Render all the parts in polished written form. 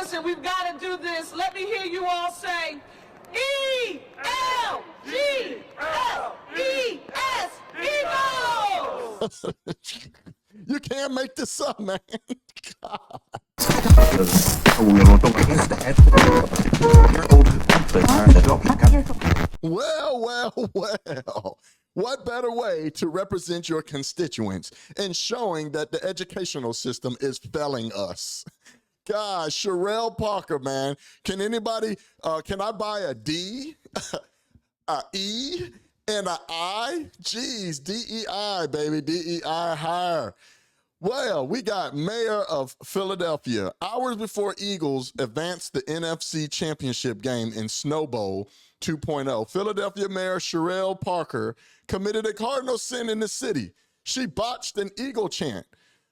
listen, we've got to do this. Let me hear you all say, E-L-G-L-E-S, Eagles! You can't make this up, man. Well. What better way to represent your constituents in showing that the educational system is failing us? God, Sherelle Parker, man. Can anybody, can I buy a D, a E, and a I? Jeez, DEI, baby, DEI higher. Well, we got Mayor of Philadelphia. Hours before Eagles advanced the NFC Championship game in Snow Bowl 2.0, Philadelphia Mayor Sherelle Parker committed a cardinal sin in the city. She botched an Eagle chant.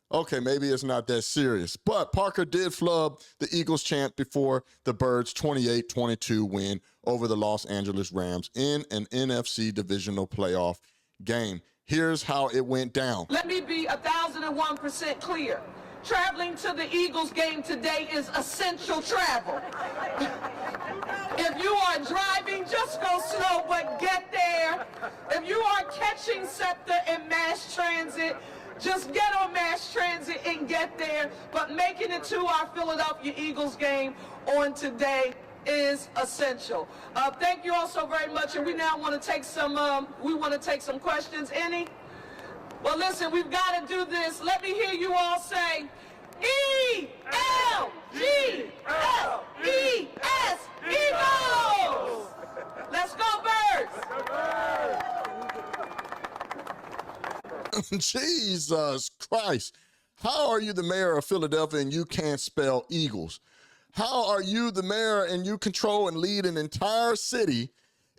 Okay, maybe it's not that serious, but Parker did flub the Eagles chant before the Birds' 28-22 win over the Los Angeles Rams in an NFC divisional playoff game. Here's how it went down. Let me be 1,001% clear. Traveling to the Eagles game today is essential travel. If you are driving, just go slow, but get there. If you are catching SEPTA and mass transit, just get on mass transit and get there. But making it to our Philadelphia Eagles game on today is essential. Thank you all so very much, and we now want to take some questions. Any? Well, listen, we've got to do this. Let me hear you all say, E-L-G-L-E-S, Eagles! Let's go, Birds! Jesus Christ. How are you the mayor of Philadelphia and you can't spell Eagles? How are you the mayor and you control and lead an entire city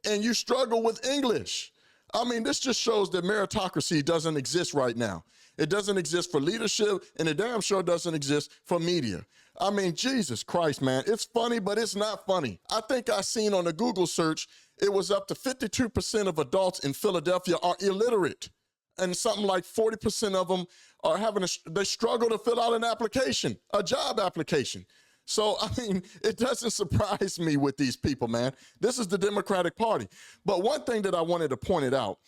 and you struggle with English? I mean, this just shows that meritocracy doesn't exist right now. It doesn't exist for leadership, and it damn sure doesn't exist for media. I mean, Jesus Christ, man. It's funny, but it's not funny. I think I seen on a Google search, it was up to 52% of adults in Philadelphia are illiterate. And something like 40% of them are they struggle to fill out an application, a job application. So, I mean, it doesn't surprise me with these people, man. This is the Democratic Party. But one thing that I wanted to point it out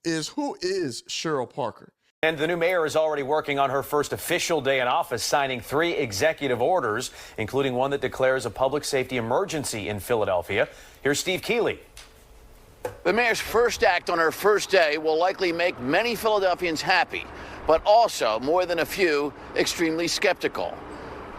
is, who is Sherelle Parker? And the new mayor is already working on her first official day in office, signing 3 executive orders, including one that declares a public safety emergency in Philadelphia. Here's Steve Keeley. The mayor's first act on her first day will likely make many Philadelphians happy, but also, more than a few, extremely skeptical.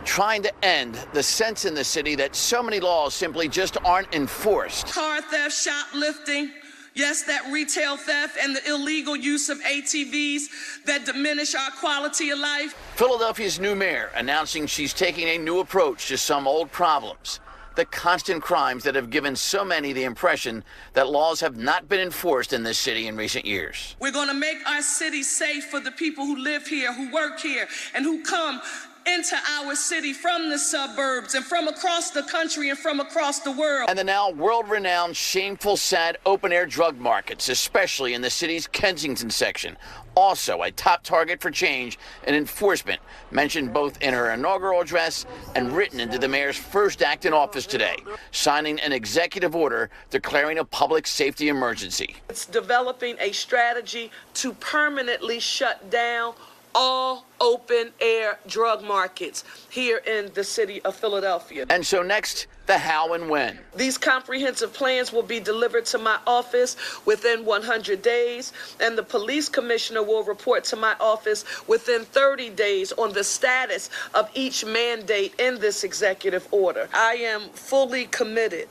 Trying to end the sense in the city that so many laws simply just aren't enforced. Car theft, shoplifting, yes, that retail theft and the illegal use of ATVs that diminish our quality of life. Philadelphia's new mayor announcing she's taking a new approach to some old problems. The constant crimes that have given so many the impression that laws have not been enforced in this city in recent years. We're going to make our city safe for the people who live here, who work here, and who come into our city from the suburbs and from across the country and from across the world. And the now world-renowned, shameful, sad open-air drug markets, especially in the city's Kensington section. Also a top target for change and enforcement, mentioned both in her inaugural address and written into the mayor's first act in office today, signing an executive order declaring a public safety emergency. It's developing a strategy to permanently shut down all open-air drug markets here in the city of Philadelphia. And so next, the how and when. These comprehensive plans will be delivered to my office within 100 days, and the police commissioner will report to my office within 30 days on the status of each mandate in this executive order. I am fully committed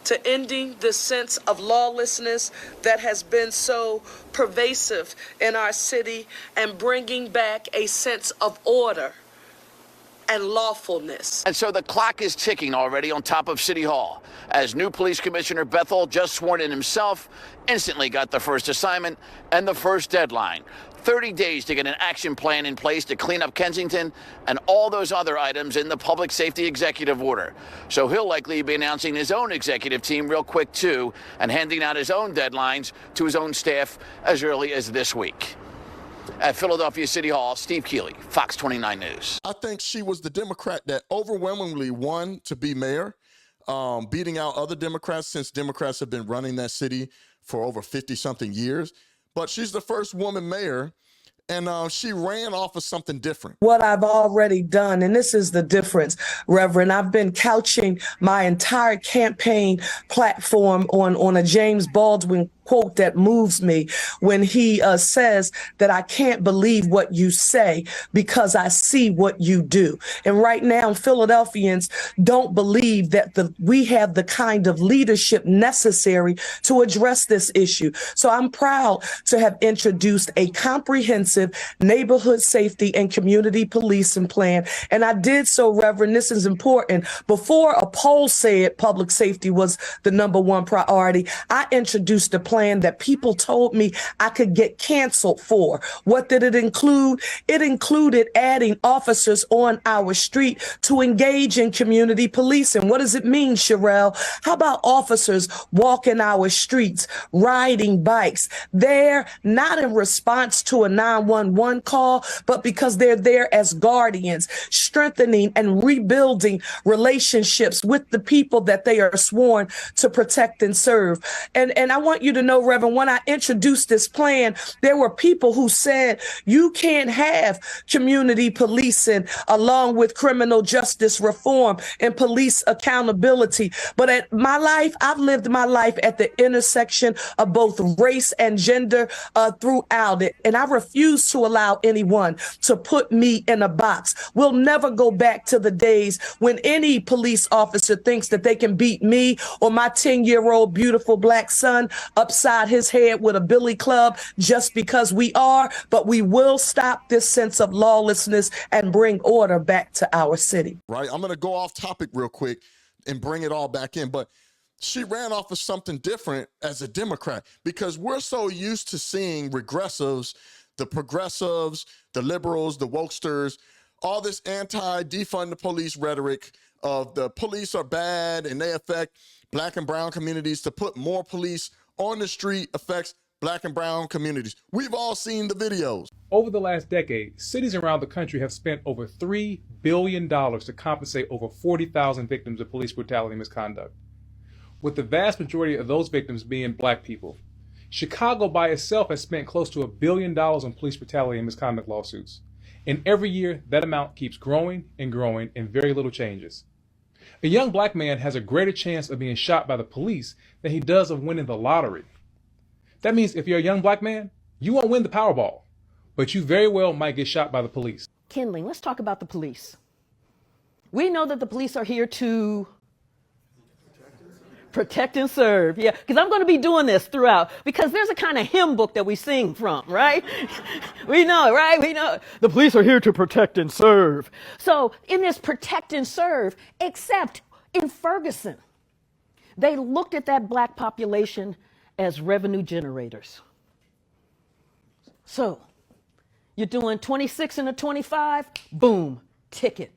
to ending the sense of lawlessness that has been so pervasive in our city and bringing back a sense of order and lawfulness. And so the clock is ticking already on top of City Hall, as new Police Commissioner Bethel, just sworn in himself, instantly got the first assignment and the first deadline. 30 days to get an action plan in place to clean up Kensington and all those other items in the public safety executive order. So he'll likely be announcing his own executive team real quick, too, and handing out his own deadlines to his own staff as early as this week. At Philadelphia City Hall, Steve Keeley, Fox 29 News. I think she was the Democrat that overwhelmingly won to be mayor, beating out other Democrats since Democrats have been running that city for over 50-something years. But she's the first woman mayor, and she ran off of something different. What I've already done, and this is the difference, Reverend, I've been couching my entire campaign platform on a James Baldwin quote that moves me when he says that I can't believe what you say because I see what you do. And right now, Philadelphians don't believe that we have the kind of leadership necessary to address this issue. So I'm proud to have introduced a comprehensive neighborhood safety and community policing plan. And I did so, Reverend, this is important. Before a poll said public safety was the #1 priority, I introduced a plan that people told me I could get canceled for. What did it include? It included adding officers on our street to engage in community policing. What does it mean, Sherelle? How about officers walking our streets, riding bikes? They're not in response to a 911 call, but because they're there as guardians, strengthening and rebuilding relationships with the people that they are sworn to protect and serve. And I want you to know, Reverend, when I introduced this plan, there were people who said you can't have community policing along with criminal justice reform and police accountability. But I've lived my life at the intersection of both race and gender throughout it. And I refuse to allow anyone to put me in a box. We'll never go back to the days when any police officer thinks that they can beat me or my 10-year-old beautiful black son upside his head with a billy club just because we are, but we will stop this sense of lawlessness and bring order back to our city. Right? I'm going to go off topic real quick and bring it all back in, but she ran off of something different as a Democrat because we're so used to seeing regressives, the progressives, the liberals, the wokesters, all this anti-defund the police rhetoric of the police are bad and they affect black and brown communities. To put more police on the street affects black and brown communities. We've all seen the videos. Over the last decade, cities around the country have spent over $3 billion to compensate over 40,000 victims of police brutality and misconduct, with the vast majority of those victims being black people. Chicago by itself has spent close to $1 billion on police brutality and misconduct lawsuits. And every year, that amount keeps growing and growing and very little changes. A young black man has a greater chance of being shot by the police than he does of winning the lottery. That means if you're a young black man, you won't win the Powerball, but you very well might get shot by the police. Kindling, let's talk about the police. We know that the police are here to protect and serve. Yeah, because I'm going to be doing this throughout, because there's a kind of hymn book that we sing from, right? We know, right? We know the police are here to protect and serve. So in this protect and serve, except in Ferguson, they looked at that black population as revenue generators. So you're doing 26 and a 25, boom, ticket.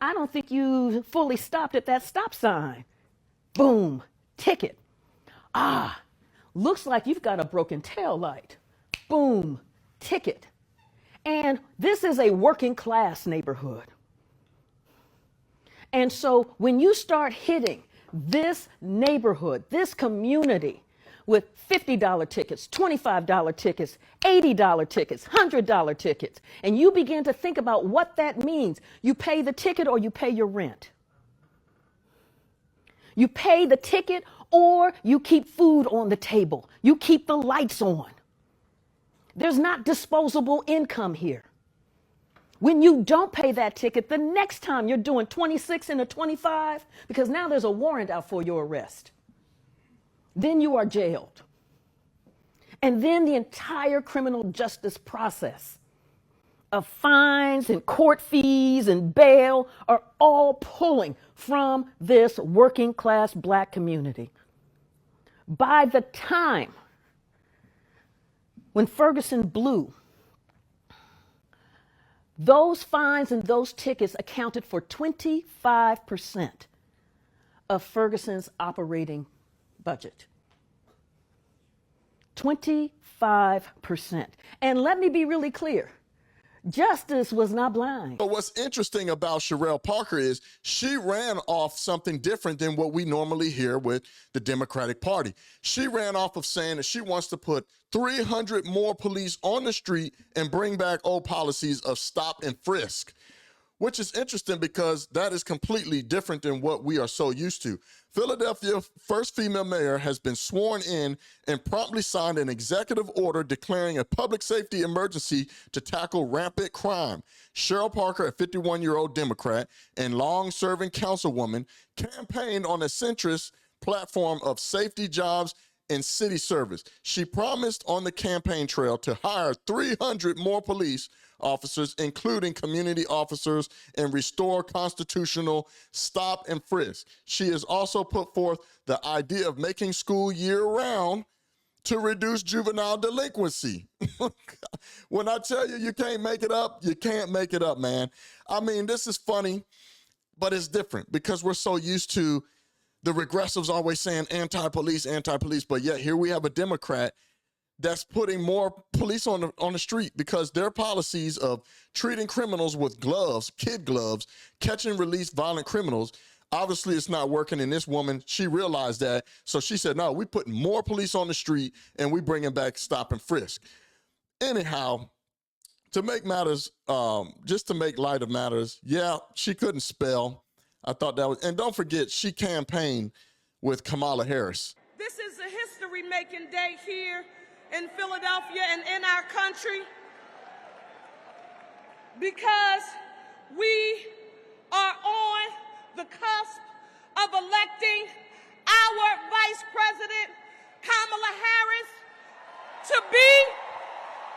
I don't think you fully stopped at that stop sign. Boom, ticket. Looks like you've got a broken tail light. Boom, ticket. And this is a working class neighborhood. And so when you start hitting this neighborhood, this community, with $50 tickets, $25 tickets, $80 tickets, $100 tickets, and you begin to think about what that means. You pay the ticket or you pay your rent. You pay the ticket or you keep food on the table. You keep the lights on. There's not disposable income here. When you don't pay that ticket, the next time you're doing 26 and a 25, because now there's a warrant out for your arrest. Then you are jailed. And then the entire criminal justice process of fines and court fees and bail are all pulling from this working class black community. By the time when Ferguson blew, those fines and those tickets accounted for 25% of Ferguson's operating budget. 25%. And let me be really clear. Justice was not blind. But what's interesting about Sherelle Parker is she ran off something different than what we normally hear with the Democratic Party. She ran off of saying that she wants to put 300 more police on the street and bring back old policies of stop and frisk, which is interesting because that is completely different than what we are so used to. Philadelphia's first female mayor has been sworn in and promptly signed an executive order declaring a public safety emergency to tackle rampant crime. Cheryl Parker, a 51-year-old Democrat and long-serving councilwoman, campaigned on a centrist platform of safety, jobs, and city service. She promised on the campaign trail to hire 300 more police officers, including community officers, and restore constitutional stop and frisk. She has also put forth the idea of making school year-round to reduce juvenile delinquency. When I tell you you can't make it up, you can't make it up, man. I mean, this is funny, but it's different because we're so used to the regressives always saying anti-police, but yet here we have a Democrat that's putting more police on the street because their policies of treating criminals with gloves, kid gloves, catch and release violent criminals, obviously it's not working. And this woman, she realized that. So she said, no, we putting more police on the street and we bringing back stop and frisk. Anyhow, to make matters, just to make light of matters, yeah, she couldn't spell. I thought that was, and don't forget, she campaigned with Kamala Harris. This is a history-making day here in Philadelphia and in our country because we are on the cusp of electing our Vice President, Kamala Harris, to be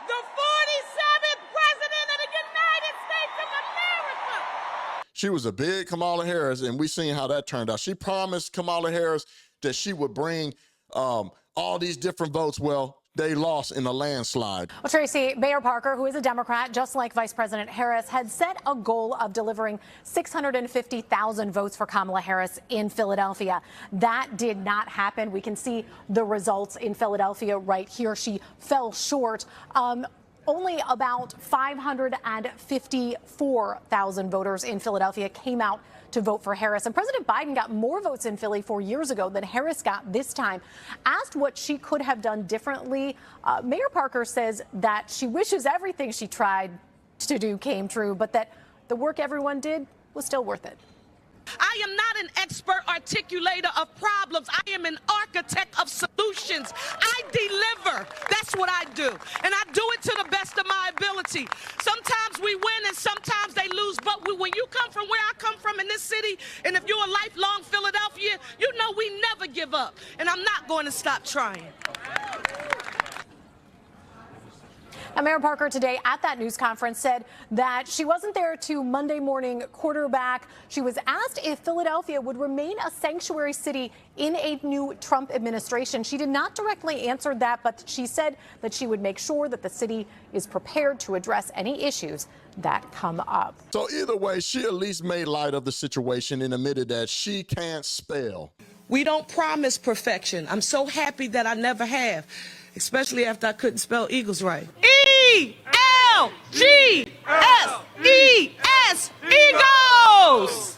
the 47th President of the United States of America. She was a big Kamala Harris, and we seen how that turned out. She promised Kamala Harris that she would bring all these different votes. Well, they lost in a landslide. Well, Tracy, Mayor Parker, who is a Democrat, just like Vice President Harris, had set a goal of delivering 650,000 votes for Kamala Harris in Philadelphia. That did not happen. We can see the results in Philadelphia right here. She fell short. Only about 554,000 voters in Philadelphia came out to vote for Harris. And President Biden got more votes in Philly 4 years ago than Harris got this time. Asked what she could have done differently, Mayor Parker says that she wishes everything she tried to do came true, but that the work everyone did was still worth it. I am not an expert articulator of problems. I am an architect of solutions. I deliver. That's what I do. And I do it to the best of my ability. Sometimes we win and sometimes they lose. But when you come from where I come from in this city, and if you're a lifelong Philadelphia, you know we never give up. And I'm not going to stop trying. Now, Mayor Parker today at that news conference said that she wasn't there to Monday morning quarterback. She was asked if Philadelphia would remain a sanctuary city in a new Trump administration. She did not directly answer that, but she said that she would make sure that the city is prepared to address any issues that come up. So either way, she at least made light of the situation and admitted that she can't spell. We don't promise perfection. I'm so happy that I never have, especially after I couldn't spell Eagles right. E-L-G-S-E-S, Eagles!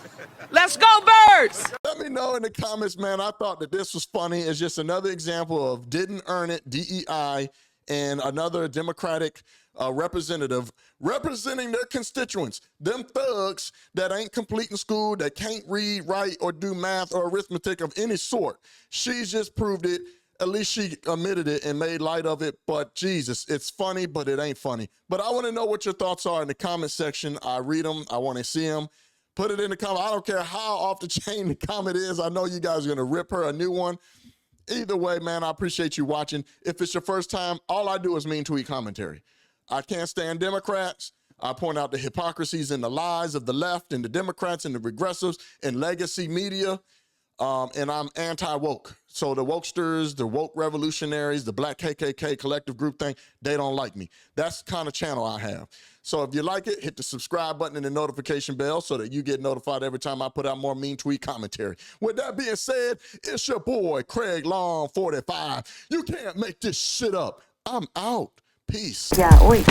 Let's go, Birds! Let me know in the comments, man. I thought that this was funny. It's just another example of didn't earn it, DEI, and another Democratic representative representing their constituents, them thugs that ain't completing school, that can't read, write, or do math or arithmetic of any sort. She's just proved it. At least she admitted it and made light of it. But Jesus, it's funny, but it ain't funny. But I want to know what your thoughts are in the comment section. I read them. I want to see them. Put it in the comment. I don't care how off the chain the comment is. I know you guys are going to rip her a new one. Either way, man, I appreciate you watching. If it's your first time, all I do is mean tweet commentary. I can't stand Democrats. I point out the hypocrisies and the lies of the left and the Democrats and the regressives and legacy media. And I'm anti-woke. So the wokesters, the woke revolutionaries, the black KKK collective group thing, they don't like me. That's the kind of channel I have. So if you like it, hit the subscribe button and the notification bell so that you get notified every time I put out more mean tweet commentary. With that being said, it's your boy, Craig Long 45. You can't make this shit up. I'm out. Peace. Yeah, oi.